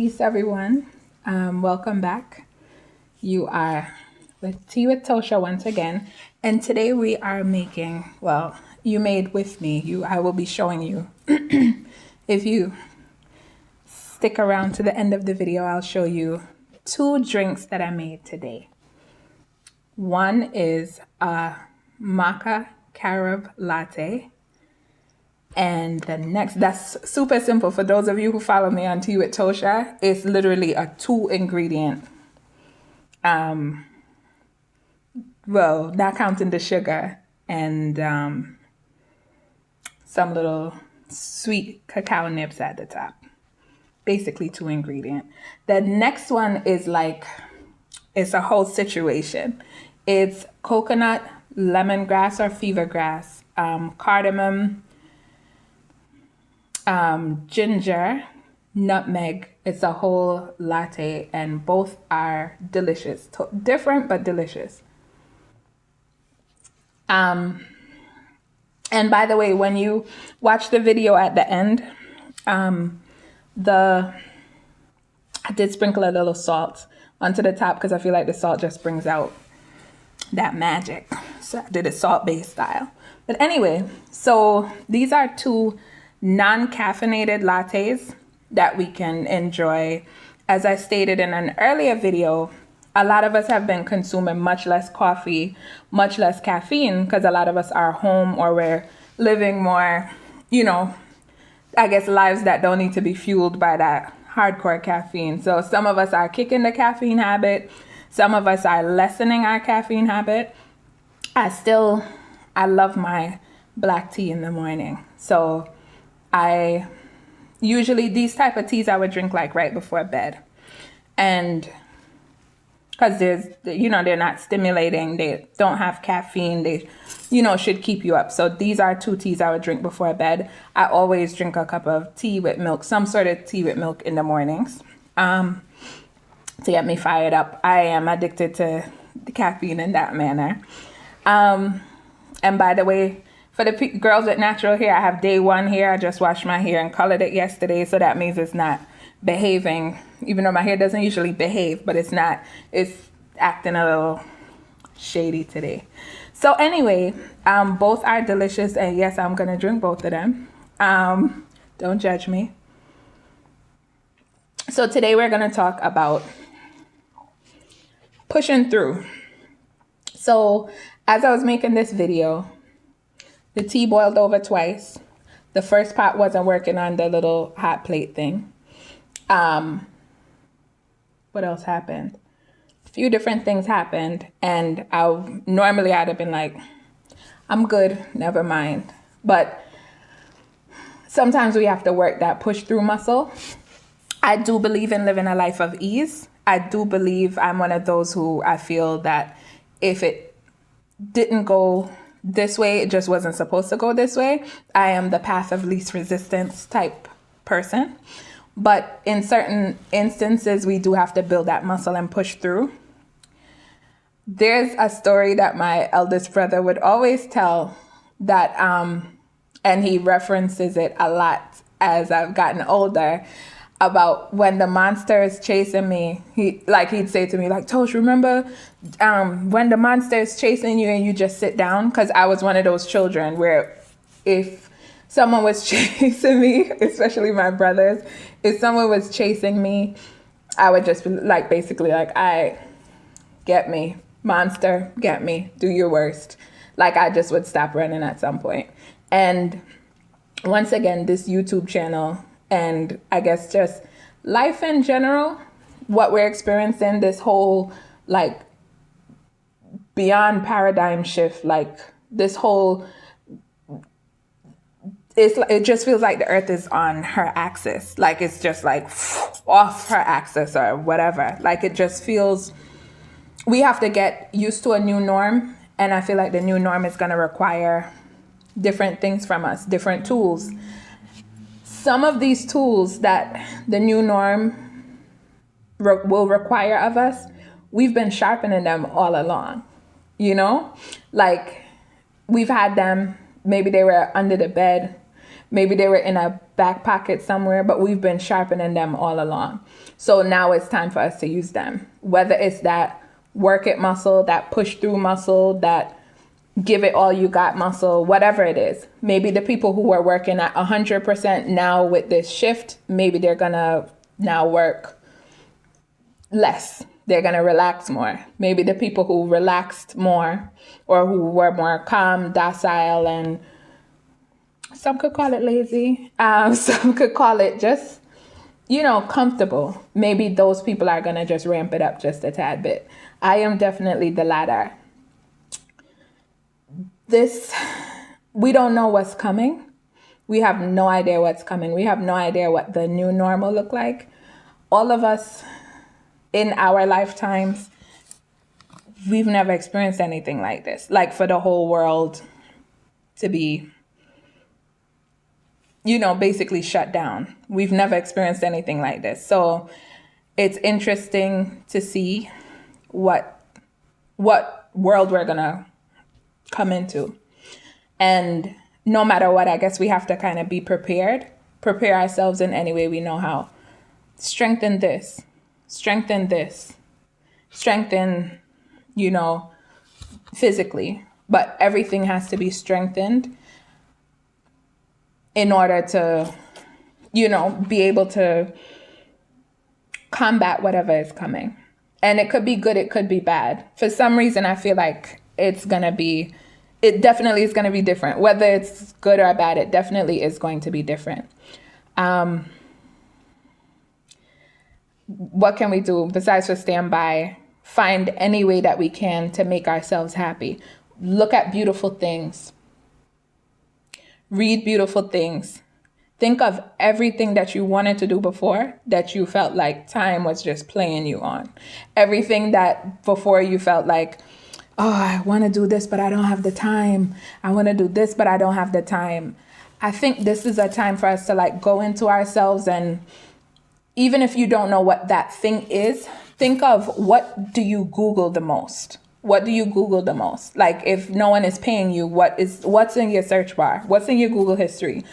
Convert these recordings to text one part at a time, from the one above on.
Peace, everyone. Welcome back. You are with Tea with Tosha once again, and today we are making. Well, you made with me. I will be showing you. If you stick around to the end of the video, I'll show you two drinks that I made today. One is a maca carob latte. And the next, that's super simple. For those of you who follow me on Tea with Tosha, it's literally a 2-ingredient. Well, not counting the sugar and some little sweet cacao nibs at the top. Basically 2-ingredient. The next one is it's a whole situation. It's coconut, lemongrass or fever grass, cardamom, ginger, nutmeg. It's a whole latte, and both are delicious. Different but delicious. And by the way, when you watch the video at the end, I did sprinkle a little salt onto the top because I feel like the salt just brings out that magic. So I did it salt-based style. But anyway, so these are two non-caffeinated lattes that we can enjoy. As I stated in an earlier video, a lot of us have been consuming much less coffee, much less caffeine, because a lot of us are home or we're living more, I guess lives that don't need to be fueled by that hardcore caffeine. So some of us are kicking the caffeine habit. Some of us are lessening our caffeine habit. I love my black tea in the morning. So I usually, these type of teas I would drink right before bed. And because they're not stimulating, they don't have caffeine, they, should keep you up. So these are two teas I would drink before bed. I always drink a cup of tea with milk, some sort of tea with milk in the mornings to get me fired up. I am addicted to the caffeine in that manner. And by the way, for the girls with natural hair, I have day 1 hair. I just washed my hair and colored it yesterday. So that means it's not behaving, even though my hair doesn't usually behave, but it's acting a little shady today. So anyway, both are delicious. And yes, I'm going to drink both of them. Don't judge me. So today we're going to talk about pushing through. So as I was making this video, the tea boiled over twice. The first pot wasn't working on the little hot plate thing. What else happened? A few different things happened, and normally I'd have been like, I'm good, never mind. But sometimes we have to work that push through muscle. I do believe in living a life of ease. I do believe I'm one of those who I feel that if it didn't go this way, it just wasn't supposed to go this way. I am the path of least resistance type person. But in certain instances, we do have to build that muscle and push through. There's a story that my eldest brother would always tell that, and he references it a lot as I've gotten older, about when the monster is chasing me. He'd say to me, Tosh, remember when the monster is chasing you and you just sit down? Because I was one of those children where if someone was chasing me, especially my brothers, if someone was chasing me, I would just be I get me, monster, get me, do your worst. I just would stop running at some point. And once again, this YouTube channel, and I guess just life in general, what we're experiencing, this whole beyond paradigm shift, this whole, it just feels like the earth is on her axis. It's just off her axis or whatever. It just feels, we have to get used to a new norm. And I feel like the new norm is going to require different things from us, different tools. Some of these tools that the new norm will require of us, we've been sharpening them all along, we've had them, maybe they were under the bed, Maybe they were in a back pocket somewhere, but we've been sharpening them all along. So now it's time for us to use them. Whether it's that work it muscle, that push through muscle, that give it all you got muscle, whatever it is. Maybe the people who were working at 100% now with this shift, maybe they're gonna now work less. They're gonna relax more. Maybe the people who relaxed more or who were more calm, docile, and some could call it lazy. Some could call it just, comfortable. Maybe those people are gonna just ramp it up just a tad bit. I am definitely the latter. We don't know what's coming. We have no idea what's coming. We have no idea what the new normal look like. All of us in our lifetimes, we've never experienced anything like this. Like for the whole world to be, basically shut down. We've never experienced anything like this. So it's interesting to see what world we're gonna come into. And no matter what, I guess we have to kind of be prepared, prepare ourselves in any way we know how. Strengthen this, strengthen, physically, but everything has to be strengthened in order to, be able to combat whatever is coming. And it could be good, it could be bad. For some reason, I feel like it definitely is going to be different. Whether it's good or bad, it definitely is going to be different. What can we do besides for stand by? Find any way that we can to make ourselves happy. Look at beautiful things. Read beautiful things. Think of everything that you wanted to do before that you felt like time was just playing you on. Everything that before you felt like, oh, I want to do this, but I don't have the time. I want to do this, but I don't have the time. I think this is a time for us to go into ourselves, and even if you don't know what that thing is, think of what do you Google the most? What do you Google the most? Like if no one is paying you, what's in your search bar? What's in your Google history?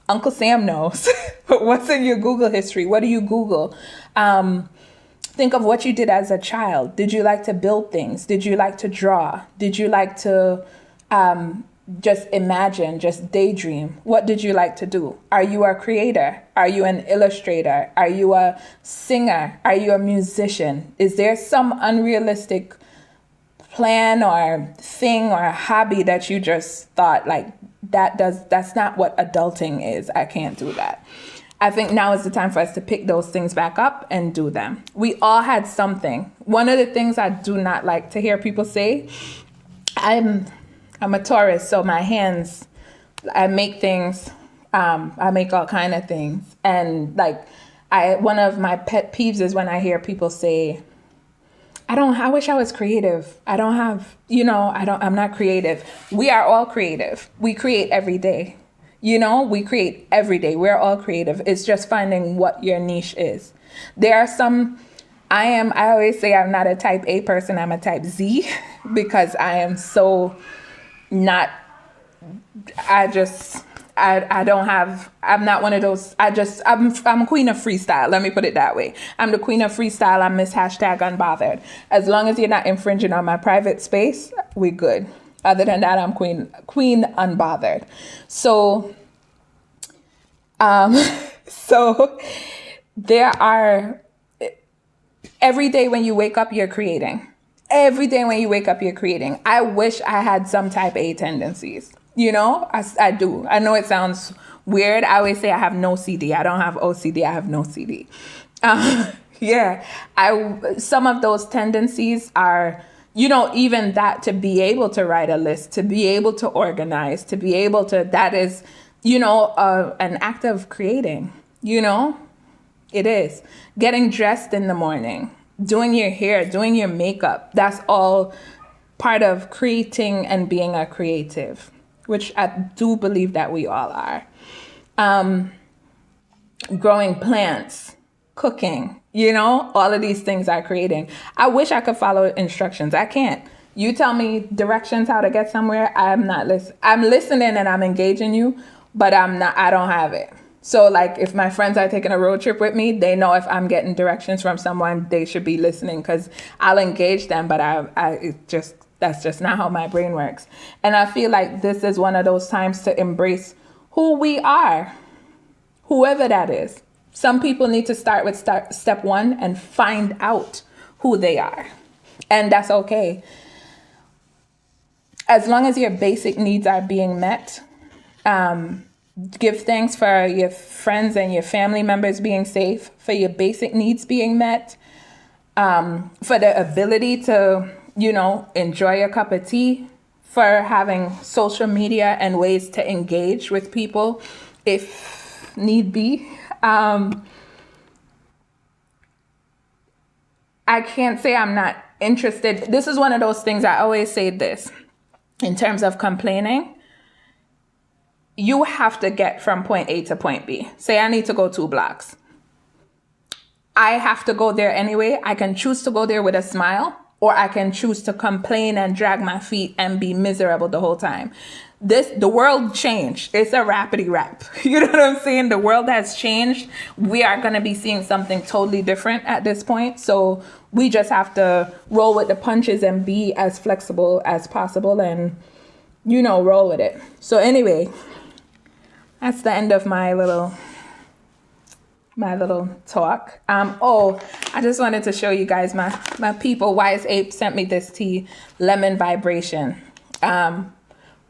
Uncle Sam knows. What's in your Google history? What do you Google? Think of what you did as a child. Did you like to build things? Did you like to draw? Did you like to just imagine, just daydream? What did you like to do? Are you a creator? Are you an illustrator? Are you a singer? Are you a musician? Is there some unrealistic plan or thing or hobby that you just thought that's not what adulting is? I can't do that. I think now is the time for us to pick those things back up and do them. We all had something. One of the things I do not like to hear people say, I'm a Taurus, so my hands, I make things, I make all kind of things. And one of my pet peeves is when I hear people say, I wish I was creative. I'm not creative. We are all creative. We create every day. We create every day. We're all creative. It's just finding what your niche is. There are some, I always say I'm not a type A person. I'm a type Z because I am so not, I'm not one of those, I'm queen of freestyle. Let me put it that way. I'm the queen of freestyle. I'm Miss #unbothered. As long as you're not infringing on my private space, we good. Other than that, I'm queen unbothered. So, so there are, every day when you wake up, you're creating. Every day when you wake up, you're creating. I wish I had some type A tendencies. I do. I know it sounds weird. I always say I have no CD. I don't have OCD. I have no CD. Yeah. Some of those tendencies are, even that, to be able to write a list, to be able to organize, to be able to, that is, an act of creating, it is. Getting dressed in the morning, doing your hair, doing your makeup. That's all part of creating and being a creative, which I do believe that we all are. Growing plants, cooking, all of these things are creating. I wish I could follow instructions. I can't. You tell me directions how to get somewhere, I'm not listening. I'm listening and I'm engaging you, but I don't have it. So like if my friends are taking a road trip with me, they know if I'm getting directions from someone, they should be listening, because I'll engage them, but that's just not how my brain works. And I feel like this is one of those times to embrace who we are, whoever that is. Some people need to start with step one and find out who they are. And that's okay. As long as your basic needs are being met, give thanks for your friends and your family members being safe, for your basic needs being met, for the ability to, enjoy a cup of tea, for having social media and ways to engage with people if need be. I can't say I'm not interested. This is one of those things, I always say this, in terms of complaining. You have to get from point A to point B. Say I need to go 2 blocks. I have to go there anyway. I can choose to go there with a smile, or I can choose to complain and drag my feet and be miserable the whole time. The world changed. It's a rapidy rap. You know what I'm saying? The world has changed. We are going to be seeing something totally different at this point. So we just have to roll with the punches and be as flexible as possible and, roll with it. So anyway, that's the end of my little talk. I just wanted to show you guys my people. Wise Ape sent me this tea, Lemon Vibration.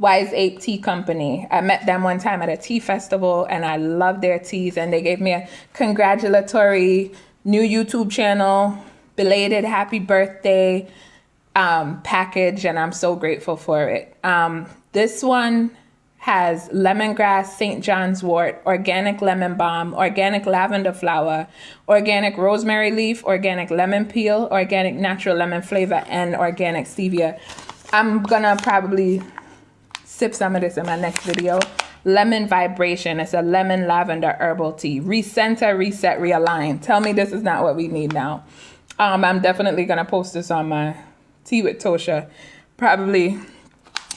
Wise Ape Tea Company. I met them one time at a tea festival and I love their teas, and they gave me a congratulatory new YouTube channel, belated happy birthday package, and I'm so grateful for it. This one has lemongrass, St. John's wort, organic lemon balm, organic lavender flower, organic rosemary leaf, organic lemon peel, organic natural lemon flavor, and organic stevia. I'm gonna probably sip some of this in my next video. Lemon Vibration. It's a lemon lavender herbal tea. Recenter, reset, realign. Tell me this is not what we need now. I'm definitely gonna post this on my Tea with Tosha. Probably,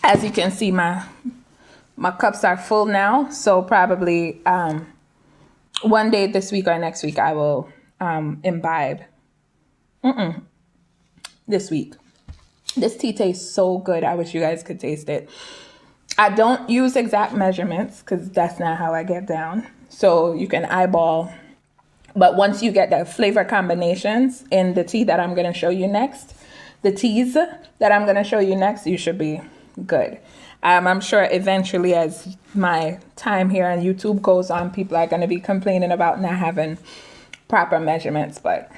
as you can see, my cups are full now, so probably one day this week or next week I will imbibe. This week. This tea tastes so good. I wish you guys could taste it. I don't use exact measurements because that's not how I get down. So you can eyeball. But once you get the flavor combinations in the tea that I'm going to show you next, the teas that I'm going to show you next, you should be good. I'm sure eventually, as my time here on YouTube goes on, people are going to be complaining about not having proper measurements, but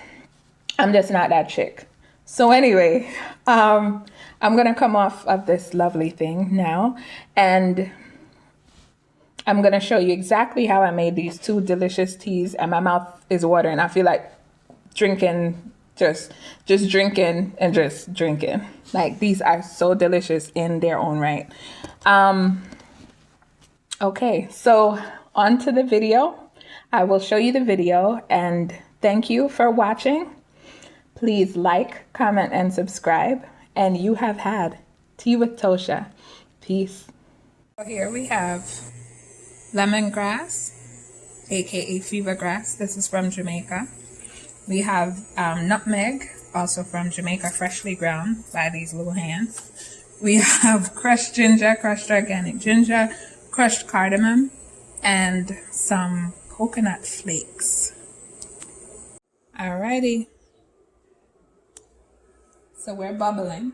I'm just not that chick. So anyway, I'm going to come off of this lovely thing now, and I'm going to show you exactly how I made these 2 delicious teas, and my mouth is watering. I feel like drinking, just drinking and just drinking. Like, these are so delicious in their own right. Okay, so on to the video. I will show you the video, and thank you for watching. Please like, comment, and subscribe. And you have had Tea with Tosha. Peace. So here we have lemongrass, aka fever grass. This is from Jamaica. We have nutmeg, also from Jamaica, freshly ground by these little hands. We have crushed ginger, crushed organic ginger, crushed cardamom, and some coconut flakes. Alrighty. So we're bubbling.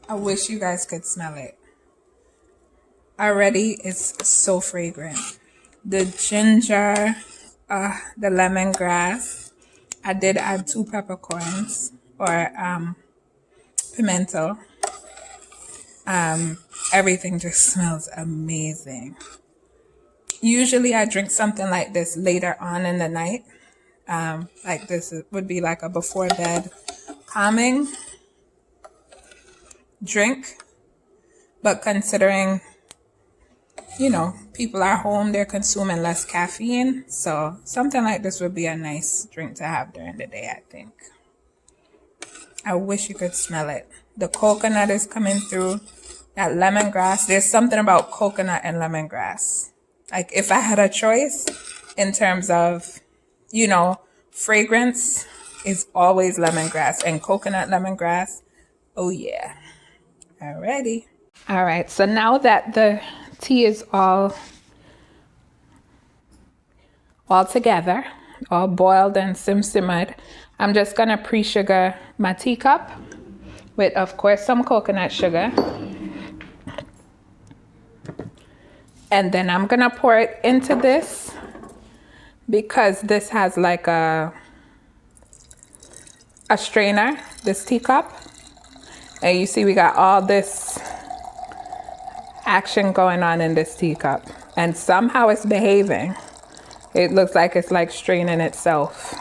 I wish you guys could smell it. Already, it's so fragrant. The ginger, the lemongrass. I did add 2 peppercorns or pimento. Everything just smells amazing. Usually I drink something like this later on in the night. Like this would be like a before bed calming drink. But considering, people are home, they're consuming less caffeine. So something like this would be a nice drink to have during the day, I think. I wish you could smell it. The coconut is coming through. That lemongrass. There's something about coconut and lemongrass. Like if I had a choice in terms of, you know, fragrance, it's always lemongrass and coconut lemongrass. Oh yeah. Alrighty. All right. So now that the tea is all together, all boiled and simmered, I'm just gonna pre-sugar my teacup with, of course, some coconut sugar. And then I'm gonna pour it into this because this has like a strainer, this teacup. And you see we got all this action going on in this teacup. And somehow it's behaving. It looks like it's like straining itself.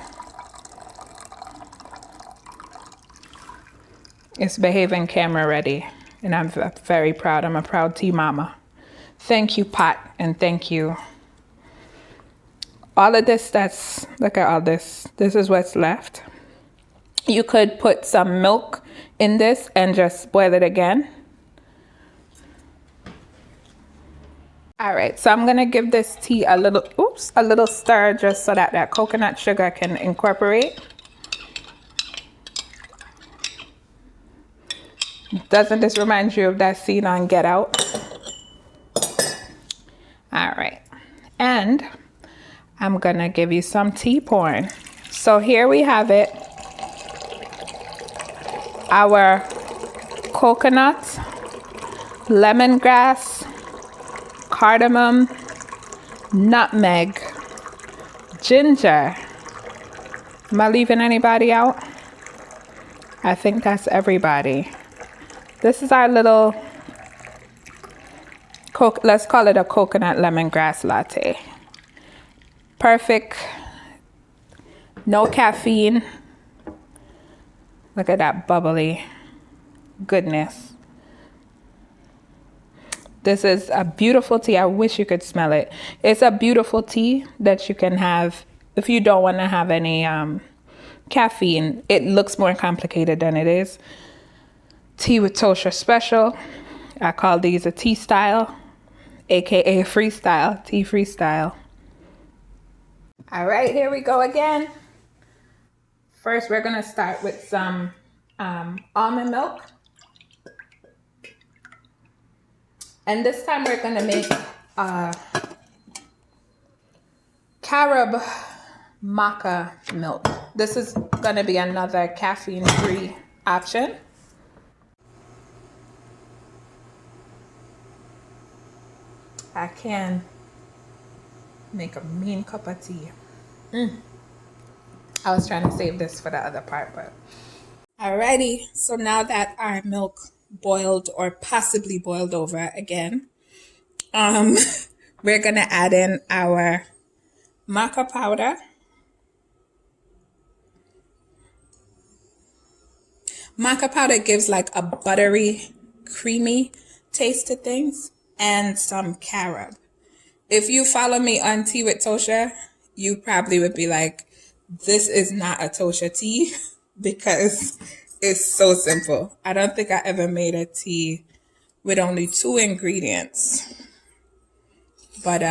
It's behaving camera ready. And I'm very proud. I'm a proud tea mama. Thank you, pot, and thank you. All of this, look at all this. This is what's left. You could put some milk in this and just boil it again. All right, so I'm gonna give this tea a little stir just so that that coconut sugar can incorporate. Doesn't this remind you of that scene on Get Out? All right, and I'm gonna give you some tea pouring. So here we have it. Our coconut, lemongrass, cardamom, nutmeg, ginger. Am I leaving anybody out? I think that's everybody. This is our little, let's call it a coconut lemongrass latte. Perfect, no caffeine. Look at that bubbly goodness. This is a beautiful tea. I wish you could smell it. It's a beautiful tea that you can have if you don't want to have any caffeine. It looks more complicated than it is. Tea with Tosha special. I call these a tea style, aka freestyle, tea freestyle. All right, here we go again. First, we're gonna start with some almond milk. And this time we're gonna make carob maca milk. This is gonna be another caffeine-free option. I can make a mean cup of tea. I was trying to save this for the other part, but. Alrighty, so now that our milk boiled or possibly boiled over again, we're gonna add in our maca powder. Maca powder gives like a buttery, creamy taste to things, and some carob. If you follow me on Tea with Tosha, you probably would be like, this is not a Tosha tea because it's so simple. I don't think I ever made a tea with only 2 ingredients. But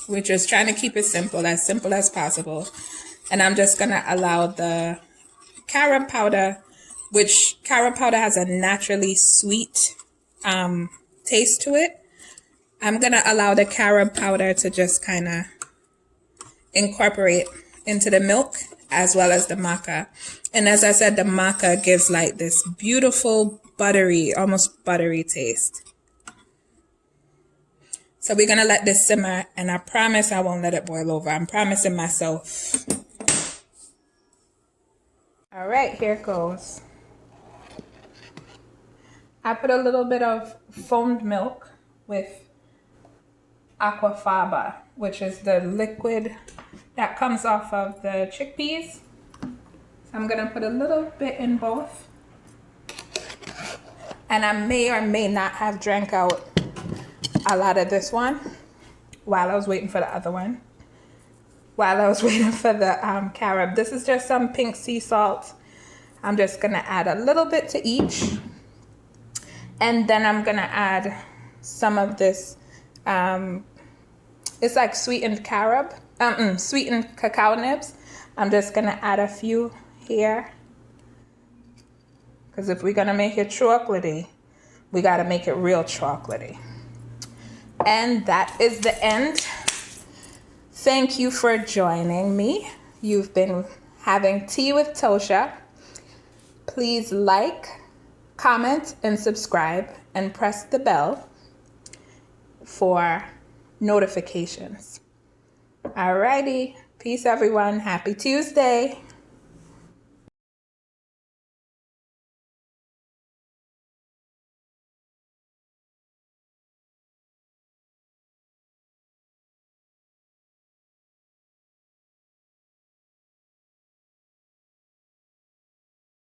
we're just trying to keep it simple as possible. And I'm just gonna allow the carob powder, which carob powder has a naturally sweet taste to it. I'm gonna allow the carob powder to just kind of incorporate into the milk as well as the maca. And as I said, the maca gives like this beautiful buttery, almost buttery taste. So we're gonna let this simmer, and I promise I won't let it boil over. I'm promising myself. All right, here it goes. I put a little bit of foamed milk with aquafaba, which is the liquid that comes off of the chickpeas. So I'm gonna put a little bit in both. And I may or may not have drank out a lot of this one while I was waiting for the other one. While I was waiting for the carob. This is just some pink sea salt. I'm just gonna add a little bit to each. And then I'm gonna add some of this, it's like sweetened carob, sweetened cacao nibs. I'm just gonna add a few here. Because if we're gonna make it chocolatey, we gotta make it real chocolatey. And that is the end. Thank you for joining me. You've been having tea with Tosha. Please like, comment, and subscribe, and press the bell for notifications. Alrighty. Peace, everyone. Happy Tuesday.